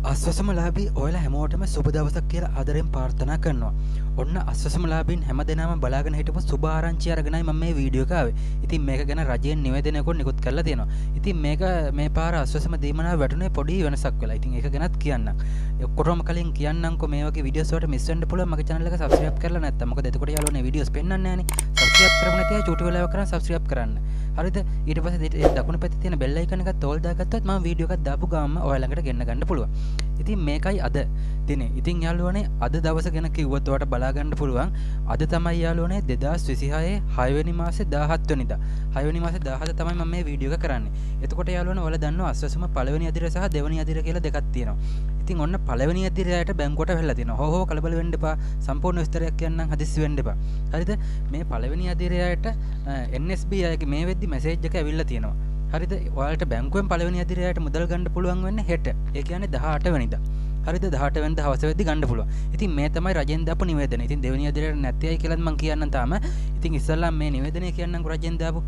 අස්වසමලාබී ඔයාලා හැමෝටම සුබ දවසක් කියලා ආදරෙන් ප්‍රාර්ථනා කරනවා. ඔන්න අස්වසමලාබීන් හැමදෙනාම බලාගෙන හිටපු සුබ ආරංචිය අරගෙනයි මම මේ වීඩියෝ එක ආවේ. ඉතින් මේක ගැන රජයෙන් නිවේදනයක් නිකුත් කරලා තියෙනවා. ඉතින් මේක මේ පාර අස්වසම දීමනාව වැටුනේ පොඩි වෙනසක් වෙලා. ඉතින් ඒක ගැනත් කියන්නම්. ඔක්කොටම කලින් කියන්නම්කෝ මේ වගේ වීඩියෝස් වලට මිස් වෙන්න පුළුවන් මගේ channel එක subscribe කරලා නැත්තම්. මොකද එතකොට යාළුවනේ වීඩියෝස් පෙන්වන්නේ නැහනේ. subscribe කරමු නැතිව චූටි වෙලාවක් කරන් subscribe කරන්න. හරිද? ඊට පස්සේ දකුණු පැත්තේ තියෙන bell icon එකත් තෝල් දාගත්තොත් මම වීඩියෝ එකක් දාපු ගාම ඔයාලා ළඟට ගෙන්න ගන්න පුළුවන්. ඉතින් මේකයි අද දිනේ. ඉතින් යාළුවනේ අද දවස ගැන කිව්වොත් ඔයාලට බලා ගන්න පුළුවන්. අද තමයි යාළුවනේ 2026 6 වෙනි මාසේ 17 වෙනිදා. 6 වෙනි මාසේ 17 තමයි මම මේ වීඩියෝ එක කරන්නේ. එතකොට යාළුවනේ ඔයාලා දන්නවා අස්වැසුම පළවෙනි අදියර සහ දෙවෙනි අදියර කියලා දෙකක් තියෙනවා. ඉතින් ඔන්න පළවෙනි අදියරයට බැංකුවට වෙලා තියෙනවා. හෝ කලබල වෙන්න එපා. සම්පූර්ණ විස්තරයක් කියන්නම් හදිස්සි වෙන්න එපා. හරිද? මේ පළවෙනි අදියරයට NSB අයගේ මේ වෙද්දි මැසේජ් එක ඇවිල්ලා තියෙනවා. හරිද? ඔයාලට බැංකුවෙන් පළවෙනි අදියරයට මුදල් ගන්න පුළුවන් වෙන්නේ හෙට. ඒ කියන්නේ 18 වෙනිදා. හරිද? 18 වෙනිදා හවස වෙද්දි ගන්න පුළුවන්. ඉතින් මේ තමයි රජෙන් දාපු නිවේදනය. ඉතින් දෙවෙනි අදියරයට නැත්තේයි කියලාත් මම කියන්නම් තාම. ඉතින් ඉස්සල්ලාම මේ නිවේදනය කියන්නම් රජෙන් දාපු.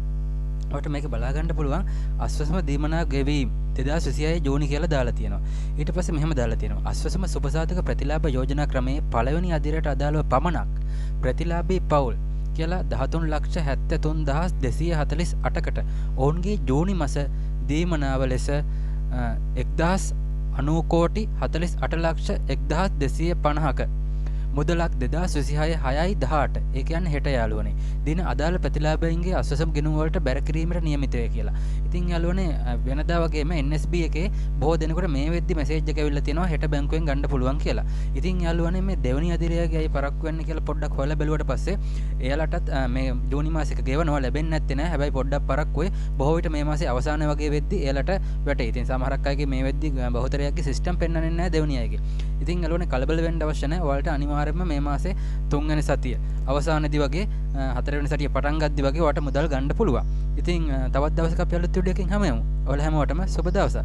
ඔයාලට මේක බලා ගන්න පුළුවන්. අස්වැසම දීමනා ගෙවීම් 2026 ජූනි කියලා දාලා තියෙනවා. ඊට පස්සේ මෙහෙම දාලා තියෙනවා. අස්වැසම සුබසාධක ප්‍රතිලාභ යෝජනා ක්‍රමයේ පළවෙනි අදියරට අදාළව පමණක් ප්‍රතිලාභී පවුල් කියලා 13,73,248කට ඔවුන්ගේ ජූනි මාස දීමනාව ලෙස 1,090 කෝටි 48,01,250ක මුදලක් 2026 6/18 ඒ කියන්නේ හෙට යාළුවනේ දින අදාළ ප්‍රතිලාභයන්ගේ අස්වැසම් ගෙනුම් වලට බැර කිරීමට නියමිතය කියලා. ඉතින් යාළුවනේ වෙනදා වගේම NSB එකේ බොහෝ දෙනෙකුට මේ වෙද්දි මැසේජ් එක ඇවිල්ලා තියෙනවා හෙට බැංකුවෙන් ගන්න පුළුවන් කියලා. ඉතින් යාළුවනේ මේ දෙවෙනි අදියරයගේ අය පරක්කු වෙන්න කියලා පොඩ්ඩක් හොයලා බැලුවට පස්සේ එයාලටත් මේ ජූනි මාසෙක ගෙවනවා ලැබෙන්නේ නැත්තේ නෑ. හැබැයි පොඩ්ඩක් පරක්කුයි බොහෝ විට මේ මාසේ අවසාන වගේ වෙද්දි එයාලට වැටේ. ඉතින් සමහරක් අයගේ මේ වෙද්දි බහුතරයක්ගේ සිස්ටම් පෙන්වන්නේ නැහැ දෙවෙනි අයගේ. ඉතින් යාළුවනේ කලබල වෙන්න අවශ්‍ය නැහැ. ඔයාලට අනිවාර්යයෙන්ම මේ මාසේ 3 වෙනි සතිය අවසානයේදී වගේ 4 වෙනි සතිය පටන් ගද්දි වගේ ඔයාලට මුදල් ගන්න පුළුවන්. ඉතින් තවත් දවසක අපි අලුත් වීඩියෝ එකකින් හමු. ඔයාලා හැමෝටම සුබ දවසක්.